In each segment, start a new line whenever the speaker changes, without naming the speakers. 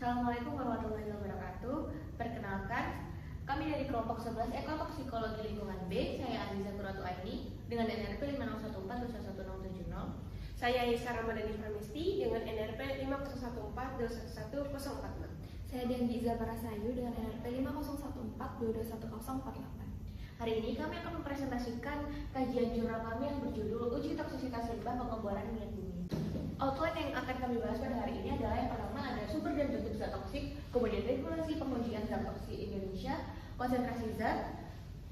Assalamualaikum warahmatullahi wabarakatuh. Perkenalkan, kami dari kelompok 11 Kelompok Psikologi Lingkungan B. Saya Aziza Qurratu Aini dengan NRP 5014-21070.
Saya Yesa Ramadhani Pramesti dengan NRP 5014-2114046.
Saya Dian Giza Parasayu dengan NRP 5014-221048.
Hari ini kami akan mempresentasikan kajian jurnal kami yang berjudul Uji Toksisitas Limbah Pengeboran Minyak Bumi. Outline yang akan kami bahas pada hari ini adalah yang pertama ada sumber dan bentuk zat toksik, kemudian regulasi pengujian zat toksik Indonesia, konsentrasi zat,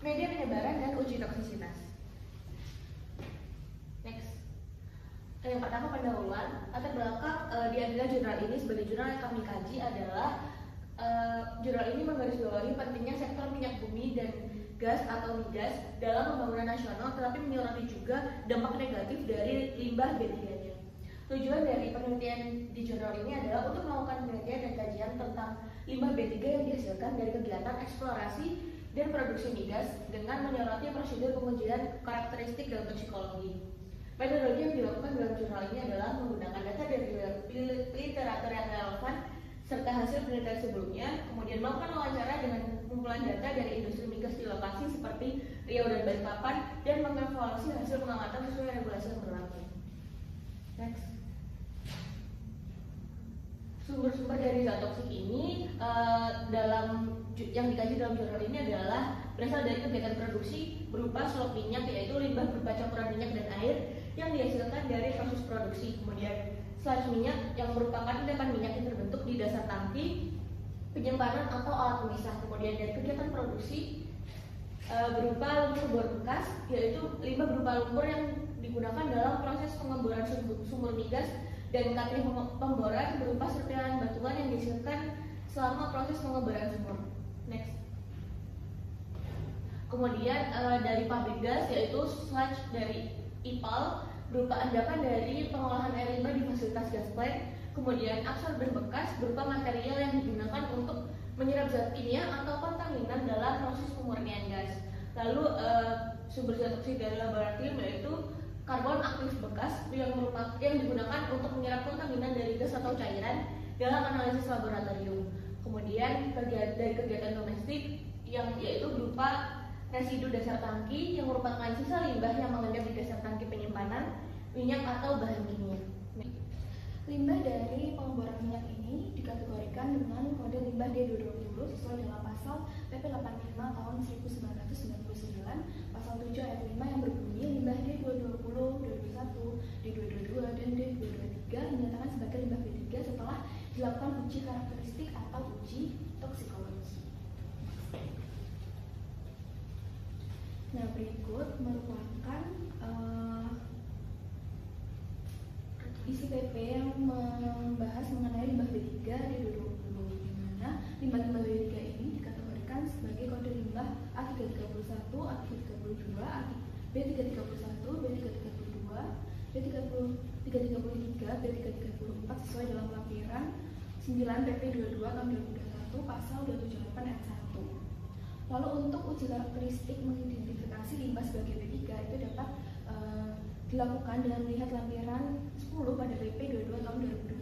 media penyebaran, dan uji toksisitas. Next. Yang pertama pendahuluan, latar belakang di adalah jurnal ini sebagai jurnal yang kami kaji adalah jurnal ini menggarisbawahi pentingnya sektor minyak bumi dan gas atau migas dalam pembangunan nasional, tetapi menyoroti juga dampak negatif dari limbah B3-nya. Tujuan dari penelitian di jurnal ini adalah untuk melakukan penelitian dan kajian tentang limbah B3 yang dihasilkan dari kegiatan eksplorasi dan produksi migas dengan menyoroti prosedur pengujian karakteristik dalam toksikologi. Metodologi yang dilakukan dalam jurnal ini adalah menggunakan data dari literatur yang relevan serta hasil penelitian sebelumnya, kemudian melakukan wawancara dengan kumpulan data dari industri migas di lokasi seperti Riau dan Balikpapan, dan mengevaluasi hasil pengamatan sesuai regulasi yang berlaku. Next. Sumber-sumber dari zat toksik ini yang dikaji dalam jurnal ini adalah berasal dari kegiatan produksi berupa slop minyak, yaitu limbah berupa campuran minyak dan air yang dihasilkan dari proses produksi. Kemudian sludge minyak yang merupakan endapan minyak yang terbentuk di dasar tangki penyimpanan atau alat pemisah. Kemudian dari kegiatan produksi berupa lumpur bor bekas, yaitu limbah berupa lumpur yang digunakan dalam proses pengemboran sumur migas, dan katanya pemboran berupa serpihan batuan yang dihasilkan selama proses pengeboran sumur. Next. Kemudian dari pabrik gas, yaitu sludge dari IPAL berupa endapan dari pengolahan air limbah di fasilitas gas plant. Kemudian absorber bekas berupa material yang digunakan untuk menyerap zat kimia atau kontaminan dalam proses pemurnian gas. Lalu sumber zat toksik dari laboratorium yaitu karbon aktif bekas yang digunakan untuk menyerap kontaminan dari gas atau cairan dalam analisis laboratorium. Kemudian dari kegiatan domestik yang yaitu berupa residu dasar tangki yang merupakan sisa limbah yang mengendap di dasar tangki penyimpanan minyak atau bahan kimia.
Limbah dari pengeboran minyak ini dikategorikan dengan kode limbah D220 sesuai dengan pasal PP 85 tahun 1999, pasal 7 ayat 5 yang berbunyi limbah D220, D221, D222, dan D223 dinyatakan sebagai limbah B3 setelah dilakukan uji karakteristik atau uji toksikologi. Nah, berikut merupakan isi PP yang membahas mengenai limbah B3 D220, di mana limbah-limbah B3 ini dikategorikan sebagai kode limbah A331, A332, B331, B332, B333, B334 sesuai dalam lampiran 9 PP 22 tahun 2021 pasal 278 ayat 1. Lalu untuk uji karakteristik mengidentifikasi limbah sebagai B3 itu dapat dilakukan dengan melihat lampiran 10 pada PP 22 tahun 2021.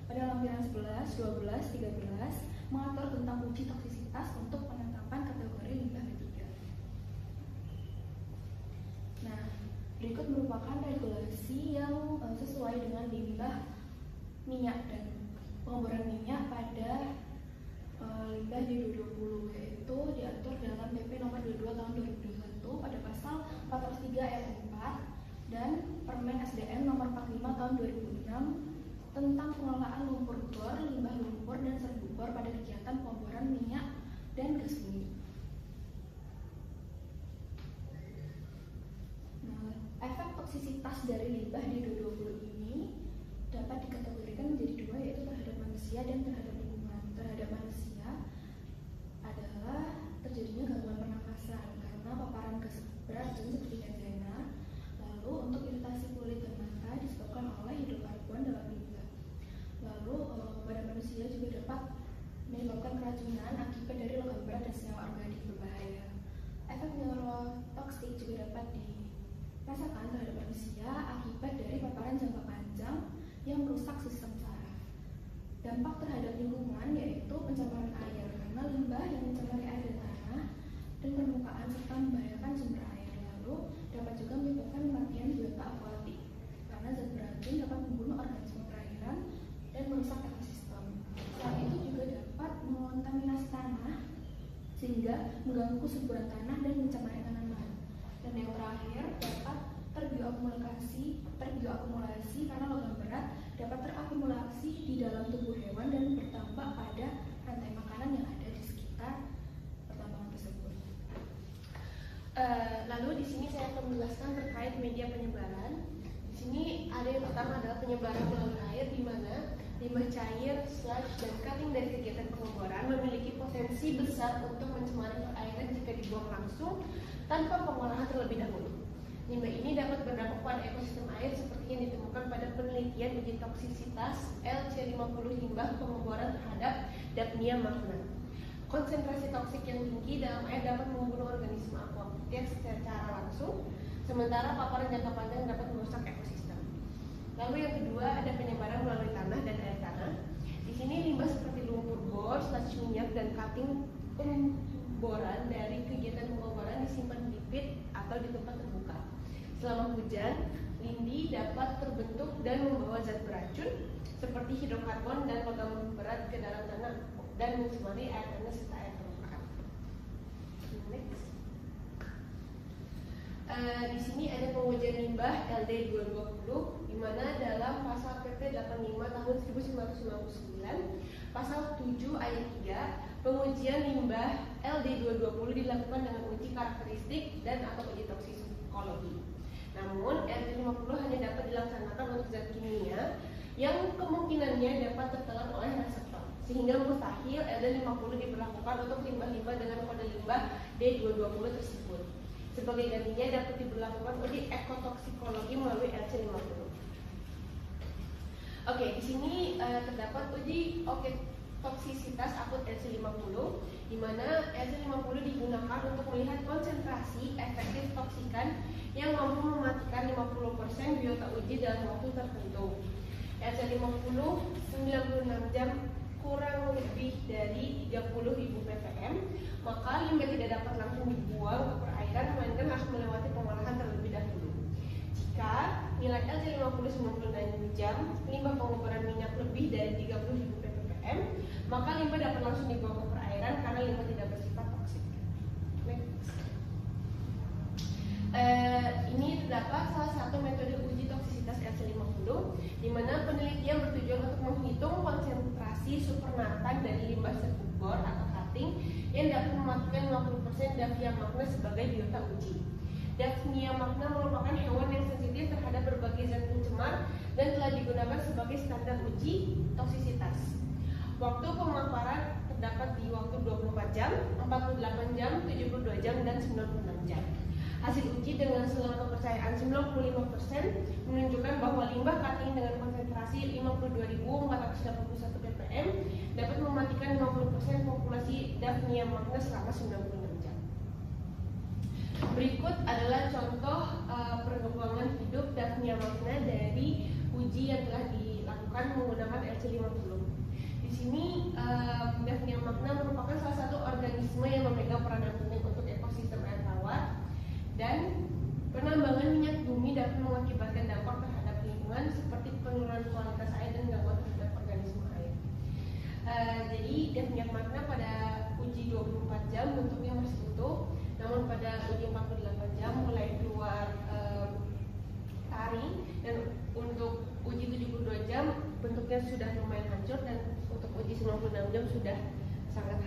Pada lampiran 11, 12, 13 mengatur tentang uji toksisitas untuk penetapan kategori limbah B3. Nah, berikut merupakan regulasi yang sesuai dengan limbah minyak dan pengeboran minyak pada limbah D220, yaitu diatur dalam PP nomor 22 tahun 2021 pada pasal 403 ayat 4 dan Permen SDM nomor 45 tahun 2006 tentang pengelolaan lumpur bor, limbah lumpur, dan serbu bor pada kegiatan pengeboran minyak dan gas bumi. Nah, efek toksisitas dari limbah D220 ini dapat dikategorikan menjadi dua, yaitu terhadap manusia dan terhadap lingkungan. Terhadap manusia adalah terjadinya gangguan pernafasan karena paparan gas berat seperti benzena. Lalu untuk iritasi kulit dan mata disebabkan oleh hidrokarbon dalam limbah. Lalu pada manusia juga dapat menyebabkan keracunan akibat dari logam berat dan senyawa organik berbahaya. Efek neurotoksik juga dapat dirasakan terhadap manusia akibat dari paparan jangka panjang yang merusak sistem saraf. Dampak terhadap lingkungan yaitu pencemaran air, karena limbah yang mencemari air dan tanah dan permukaan serta membahayakan sumber air. Lalu dapat juga menyebabkan kematian biota akuatik, karena zat beracun dapat membunuh organisme perairan dan merusak ekosistem. Selain itu juga dapat mengontaminasi tanah sehingga mengganggu kesuburan tanah dan mencemari tanaman. Dan yang terakhir dapat terbioakumulasi karena logam berat dapat terakumulasi di dalam tubuh hewan dan bertambah pada rantai makanan yang ada di sekitar pertambangan tersebut.
Lalu di sini saya akan menjelaskan terkait media penyebaran. Di sini ada yang pertama adalah penyebaran melalui air, di mana limbah cair, sludge, dan cutting dari kegiatan pengeboran memiliki potensi besar untuk mencemari perairan jika dibuang langsung tanpa pengolahan terlebih dahulu. Limbah ini dapat berdampak pada ekosistem air seperti yang ditemukan pada penelitian uji toksisitas LC50 limbah pengeboran terhadap Daphnia magna. Konsentrasi toksik yang tinggi dalam air dapat membunuh organisme aquatic secara langsung, sementara paparan jangka panjang dapat merusak ekosistem. Lalu yang kedua ada penyebaran melalui tanah dan air tanah. Di sini limbah seperti lumpur bor, sludge minyak, dan cutting pemboran dari kegiatan pengeboran disimpan di pit atau di tempat terbuka. Selama hujan, lindi dapat terbentuk dan membawa zat beracun seperti hidrokarbon dan logam berat ke dalam tanah dan mencemari air tanah serta air permukaan. Next. Di sini ada pengujian limbah LD 220, di mana dalam pasal PP 85 tahun 1999, pasal 7 ayat 3, pengujian limbah LD 220 dilakukan dengan uji karakteristik dan atau uji toksikologi. Namun, LD50 hanya dapat dilaksanakan untuk zat kimia yang kemungkinannya dapat tertelan oleh reseptor, sehingga mustahil LD50 diberlakukan untuk limbah-limbah dengan kode limbah D220 tersebut. Sebagai gantinya dapat diberlakukan uji ekotoksikologi melalui LC50. Oke, di sini terdapat uji toksisitas akut LC50, di mana LC50 digunakan untuk melihat konsentrasi efektif toksikan yang mampu mematikan 50% biota uji dalam waktu tertentu. LC50 96 jam kurang lebih dari 30.000 ppm, maka limbah tidak dapat langsung dibuang ke perairan, melainkan harus melewati pengolahan terlebih dahulu. Jika nilai LC50 96 jam, limbah pengeboran minyak lebih dari 30.000 ppm, maka limbah dapat langsung dibuang ke perairan karena limbah tidak bersifat toksik. Ini terdapat salah satu metode uji toksisitas LC50, di mana penelitian bertujuan untuk menghitung konsentrasi supernatan dari limbah serbuk bor atau cutting yang dapat mematikan 50% Daphnia magna sebagai biota uji. Daphnia magna merupakan hewan yang sensitif terhadap berbagai zat pencemar dan telah digunakan sebagai standar uji toksisitas. Waktu pemaparan terdapat di waktu 24 jam, 48 jam, 72 jam, dan 96 jam. Hasil uji dengan selang kepercayaan 95% menunjukkan bahwa limbah cutting dengan konsentrasi 52.481 ppm dapat mematikan 50% populasi Daphnia magna selama 96 jam. Berikut adalah contoh perkembangan hidup Daphnia magna dari uji yang telah dilakukan menggunakan LC50. Di sini Daphnia magna merupakan salah satu organisme yang memegang peranan penting untuk ekosistem air tawar, dan penambangan minyak bumi dapat mengakibatkan dampak terhadap lingkungan seperti penurunan kualitas air dan gangguan terhadap organisme air. Jadi Daphnia magna pada uji 24 jam bentuknya masih utuh, namun pada uji 48 jam mulai keluar taring, dan untuk uji 72 jam bentuknya sudah lumayan hancur, dan untuk uji 96 jam sudah sangat